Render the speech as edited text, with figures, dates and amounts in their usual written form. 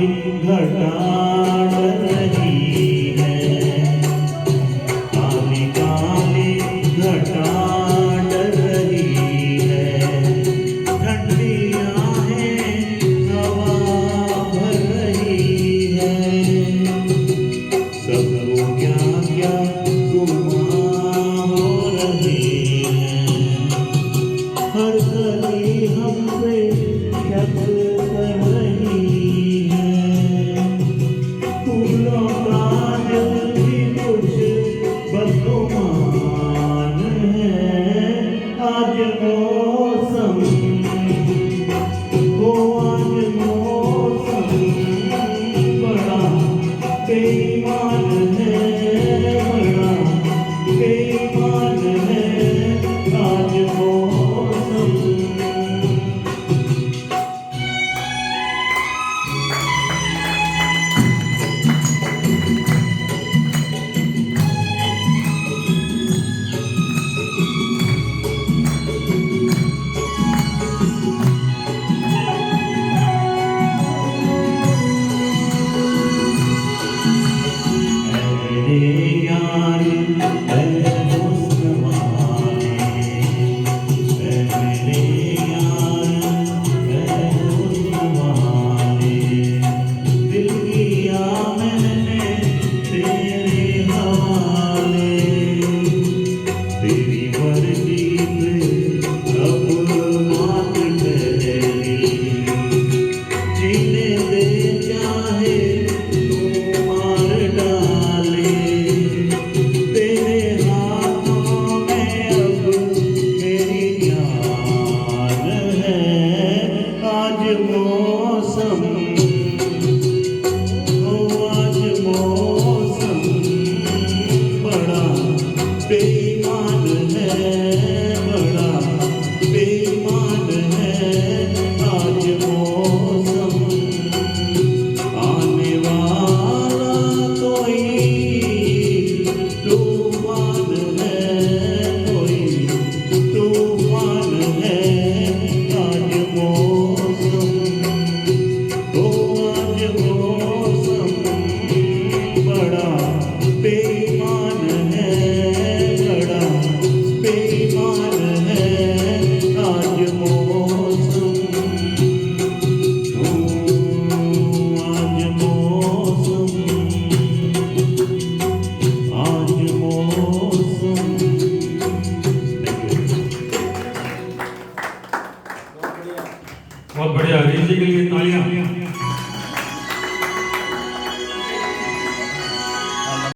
घटा डर रही है, काली काली घटा डर रही है, ठंडी आहें हवा भर रही है, सबको क्या क्या गुमां हो रहे हैं, हर गली हम पे शक कर रही है, फूलों का दिल भी कुछ बदगुमान है, आज मौसम वो आज मौसम बड़ा बेईमान है, बड़ा बेईमान है, आज मौसम। मेरे यार दोस्त वाले, मेरे यार दोस्त वाले, दिल किया मैंने तेरे हवाले, तेरी मर्जी पे अब बात ठहरी, जीने दे चाहे तू मार डाले, तेरे हाथों में अब मेरी जान है, आज मौसम ओ आज मौसम बड़ा बेईमान है, बड़ा बेईमान है, आज मौसम। आने वाला कोई तूफान है, कोई तूफान है, आज मौसम ओ आज मौसम बड़ा बेईमान है, बड़ा बेईमान है, आज मौसम आज मौसम आज मौसम। बहुत बढ़िया। रीति के लिए तालियां।